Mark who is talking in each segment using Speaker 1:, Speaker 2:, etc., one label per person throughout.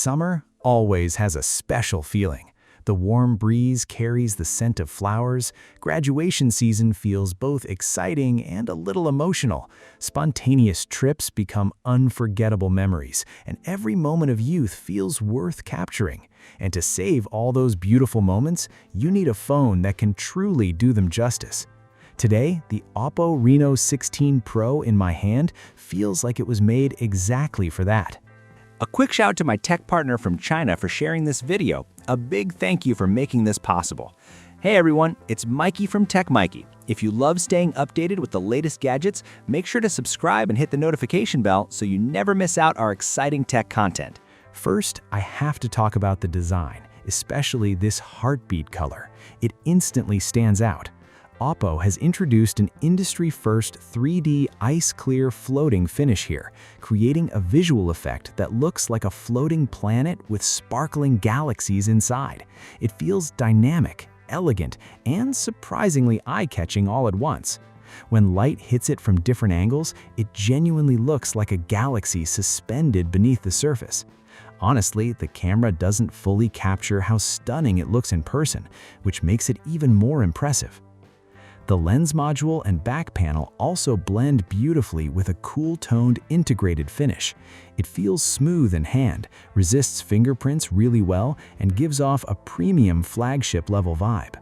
Speaker 1: Summer always has a special feeling. The warm breeze carries the scent of flowers. Graduation season feels both exciting and a little emotional. Spontaneous trips become unforgettable memories, and every moment of youth feels worth capturing. And to save all those beautiful moments, you need a phone that can truly do them justice. Today, the OPPO Reno 16 Pro in my hand feels like it was made exactly for that.
Speaker 2: A quick shout out to my tech partner from China for sharing this video. A big thank you for making this possible. Hey everyone, it's Maiky from techmaiky. If you love staying updated with the latest gadgets, make sure to subscribe and hit the notification bell so you never miss out our exciting tech content.
Speaker 1: First, I have to talk about the design, especially this heartbeat color. It instantly stands out. OPPO has introduced an industry-first 3D ice-clear floating finish here, creating a visual effect that looks like a floating planet with sparkling galaxies inside. It feels dynamic, elegant, and surprisingly eye-catching all at once. When light hits it from different angles, it genuinely looks like a galaxy suspended beneath the surface. Honestly, the camera doesn't fully capture how stunning it looks in person, which makes it even more impressive. The lens module and back panel also blend beautifully with a cool-toned integrated finish. It feels smooth in hand, resists fingerprints really well, and gives off a premium flagship-level vibe.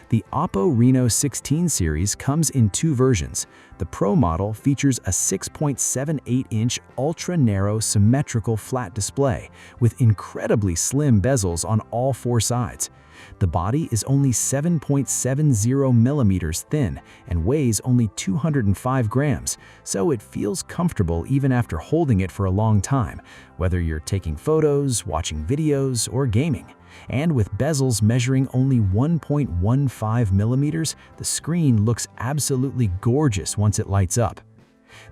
Speaker 1: The OPPO Reno 16 series comes in two versions. The Pro model features a 6.78-inch ultra-narrow symmetrical flat display with incredibly slim bezels on all four sides. The body is only 7.70 millimeters thin and weighs only 205 grams, so it feels comfortable even after holding it for a long time, whether you're taking photos, watching videos, or gaming. And with bezels measuring only 1.15 millimeters, the screen looks absolutely gorgeous once it lights up.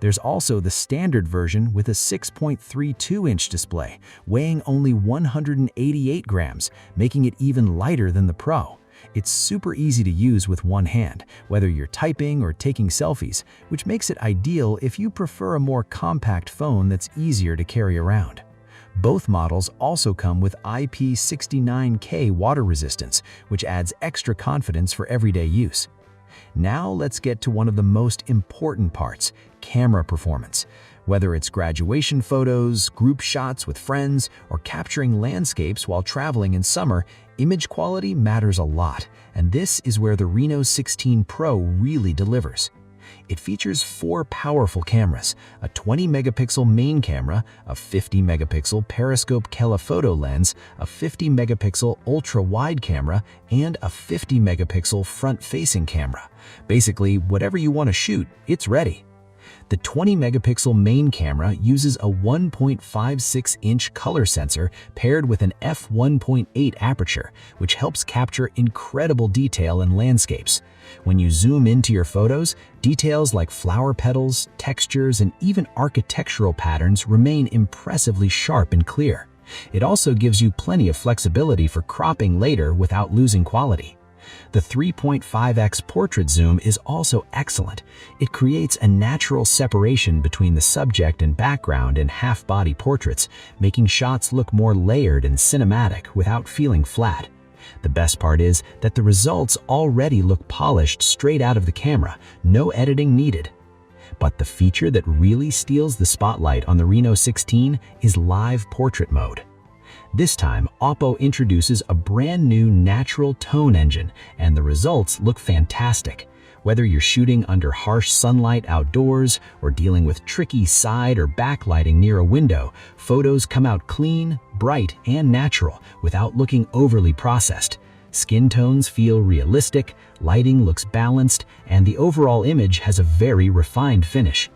Speaker 1: There's also the standard version with a 6.32-inch display, weighing only 188 grams, making it even lighter than the Pro. It's super easy to use with one hand, whether you're typing or taking selfies, which makes it ideal if you prefer a more compact phone that's easier to carry around. Both models also come with IP69K water resistance, which adds extra confidence for everyday use. Now let's get to one of the most important parts, camera performance. Whether it's graduation photos, group shots with friends, or capturing landscapes while traveling in summer, image quality matters a lot, and this is where the Reno 16 Pro really delivers. It features four powerful cameras, a 20-megapixel main camera, a 50-megapixel periscope telephoto lens, a 50-megapixel ultra-wide camera, and a 50-megapixel front-facing camera. Basically, whatever you want to shoot, it's ready. The 20-megapixel main camera uses a 1.56-inch color sensor paired with an f1.8 aperture, which helps capture incredible detail in landscapes. When you zoom into your photos, details like flower petals, textures, and even architectural patterns remain impressively sharp and clear. It also gives you plenty of flexibility for cropping later without losing quality. The 3.5x portrait zoom is also excellent. It creates a natural separation between the subject and background in half-body portraits, making shots look more layered and cinematic without feeling flat. The best part is that the results already look polished straight out of the camera, no editing needed. But the feature that really steals the spotlight on the Reno 16 is live portrait mode. This time, OPPO introduces a brand new natural tone engine, and the results look fantastic. Whether you're shooting under harsh sunlight outdoors or dealing with tricky side or backlighting near a window, photos come out clean, bright, and natural without looking overly processed. Skin tones feel realistic, lighting looks balanced, and the overall image has a very refined finish.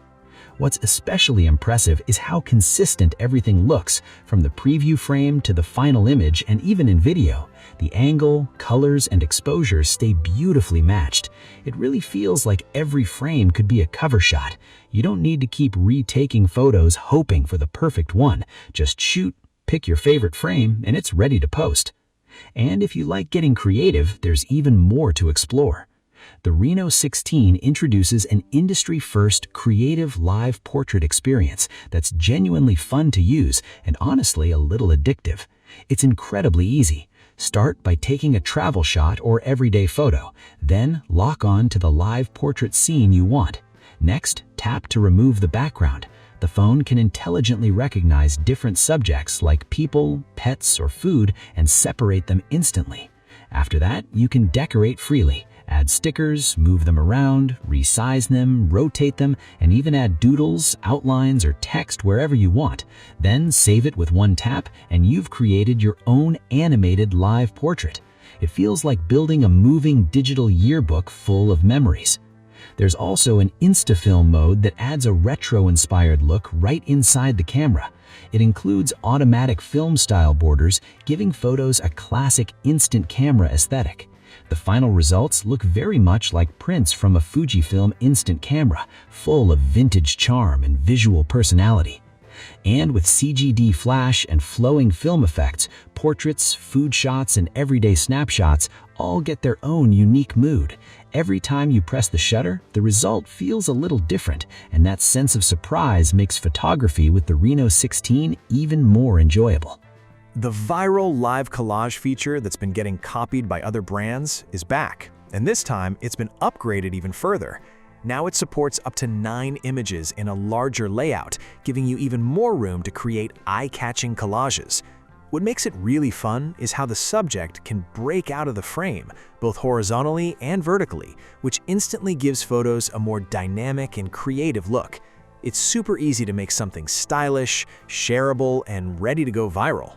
Speaker 1: What's especially impressive is how consistent everything looks, from the preview frame to the final image and even in video. The angle, colors, and exposures stay beautifully matched. It really feels like every frame could be a cover shot. You don't need to keep retaking photos hoping for the perfect one. Just shoot, pick your favorite frame, and it's ready to post. And if you like getting creative, there's even more to explore. The Reno 16 introduces an industry-first creative live portrait experience that's genuinely fun to use and honestly a little addictive. It's incredibly easy. Start by taking a travel shot or everyday photo, then lock on to the live portrait scene you want. Next, tap to remove the background. The phone can intelligently recognize different subjects like people, pets, or food and separate them instantly. After that, you can decorate freely. Add stickers, move them around, resize them, rotate them, and even add doodles, outlines, or text wherever you want. Then save it with one tap, and you've created your own animated live portrait. It feels like building a moving digital yearbook full of memories. There's also an Instafilm mode that adds a retro-inspired look right inside the camera. It includes automatic film-style borders, giving photos a classic instant camera aesthetic. The final results look very much like prints from a Fujifilm instant camera, full of vintage charm and visual personality. And with CGD flash and flowing film effects, portraits, food shots, and everyday snapshots all get their own unique mood. Every time you press the shutter, the result feels a little different, and that sense of surprise makes photography with the Reno 16 even more enjoyable.
Speaker 3: The viral live collage feature that's been getting copied by other brands is back, and this time it's been upgraded even further. Now it supports up to 9 images in a larger layout, giving you even more room to create eye-catching collages. What makes it really fun is how the subject can break out of the frame, both horizontally and vertically, which instantly gives photos a more dynamic and creative look. It's super easy to make something stylish, shareable, and ready to go viral.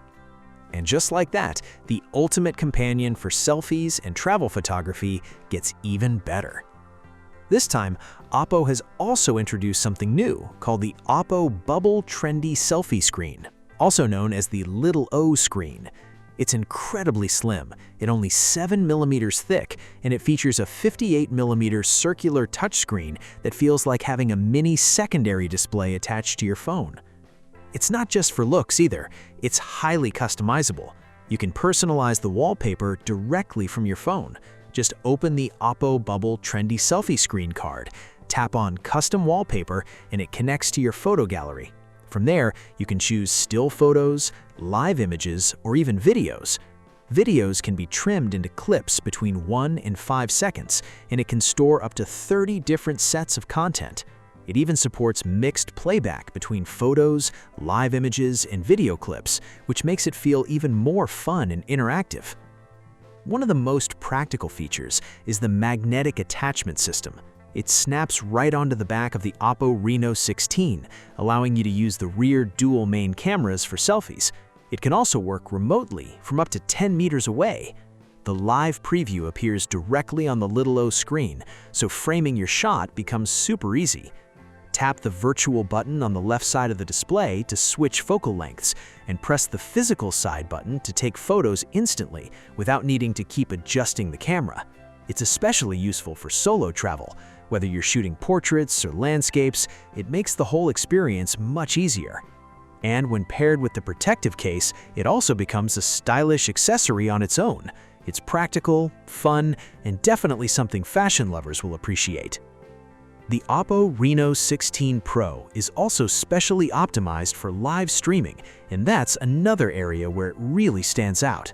Speaker 3: And just like that, the ultimate companion for selfies and travel photography gets even better. This time, OPPO has also introduced something new called the OPPO Bubble Trendy Selfie Screen, also known as the Little O screen. It's incredibly slim, at only 7 millimeters thick, and it features a 58mm circular touchscreen that feels like having a mini secondary display attached to your phone. It's not just for looks either, it's highly customizable. You can personalize the wallpaper directly from your phone. Just open the OPPO Bubble Trendy Selfie Screen card, tap on Custom Wallpaper, and it connects to your photo gallery. From there, you can choose still photos, live images, or even videos. Videos can be trimmed into clips between 1 and 5 seconds, and it can store up to 30 different sets of content. It even supports mixed playback between photos, live images, and video clips, which makes it feel even more fun and interactive. One of the most practical features is the magnetic attachment system. It snaps right onto the back of the OPPO Reno 16, allowing you to use the rear dual main cameras for selfies. It can also work remotely from up to 10 meters away. The live preview appears directly on the Little O screen, so framing your shot becomes super easy. Tap the virtual button on the left side of the display to switch focal lengths, and press the physical side button to take photos instantly without needing to keep adjusting the camera. It's especially useful for solo travel. Whether you're shooting portraits or landscapes, it makes the whole experience much easier. And when paired with the protective case, it also becomes a stylish accessory on its own. It's practical, fun, and definitely something fashion lovers will appreciate. The OPPO Reno 16 Pro is also specially optimized for live streaming, and that's another area where it really stands out.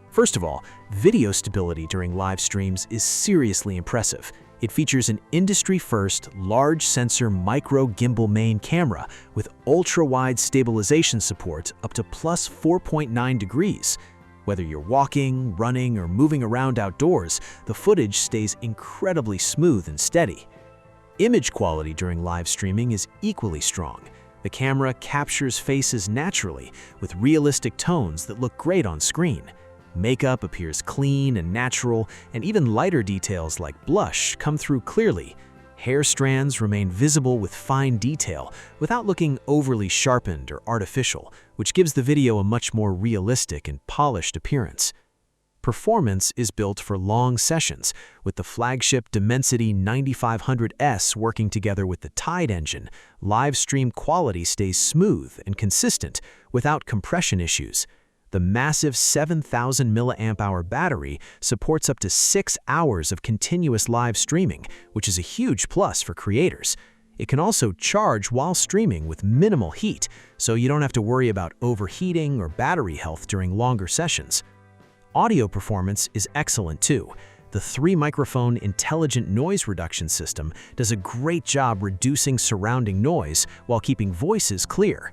Speaker 3: First of all, video stability during live streams is seriously impressive. It features an industry-first, large-sensor micro-gimbal main camera with ultra-wide stabilization support up to plus 4.9 degrees. Whether you're walking, running, or moving around outdoors, the footage stays incredibly smooth and steady. Image quality during live streaming is equally strong. The camera captures faces naturally with realistic tones that look great on screen. Makeup appears clean and natural, and even lighter details like blush come through clearly. Hair strands remain visible with fine detail without looking overly sharpened or artificial, which gives the video a much more realistic and polished appearance. Performance is built for long sessions, with the Flagship Dimensity 9500S working together with the Tide engine. Live stream quality stays smooth and consistent without compression issues. The massive 7,000 mAh battery supports up to 6 hours of continuous live streaming, which is a huge plus for creators. It can also charge while streaming with minimal heat, so you don't have to worry about overheating or battery health during longer sessions. Audio performance is excellent too. The 3-microphone intelligent noise reduction system does a great job reducing surrounding noise while keeping voices clear.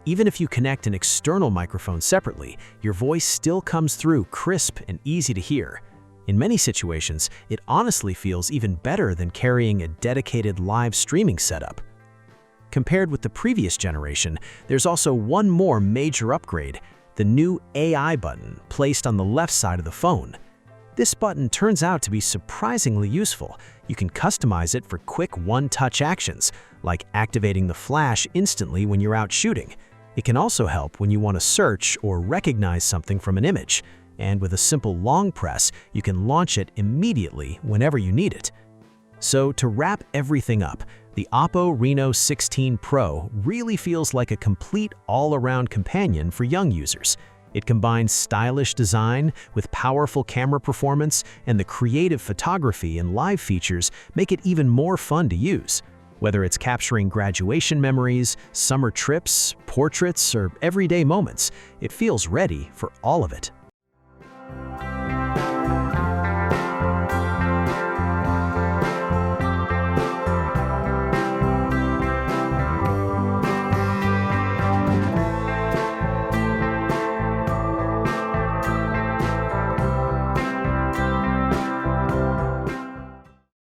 Speaker 3: Even if you connect an external microphone separately, your voice still comes through crisp and easy to hear. In many situations, it honestly feels even better than carrying a dedicated live streaming setup. Compared with the previous generation, there's also one more major upgrade: the new AI button placed on the left side of the phone. This button turns out to be surprisingly useful. You can customize it for quick one-touch actions, like activating the flash instantly when you're out shooting. It can also help when you want to search or recognize something from an image, and with a simple long press, you can launch it immediately whenever you need it. So to wrap everything up, the OPPO Reno 16 Pro really feels like a complete all-around companion for young users. It combines stylish design with powerful camera performance, and the creative photography and live features make it even more fun to use. Whether it's capturing graduation memories, summer trips, portraits, or everyday moments, it feels ready for all of it.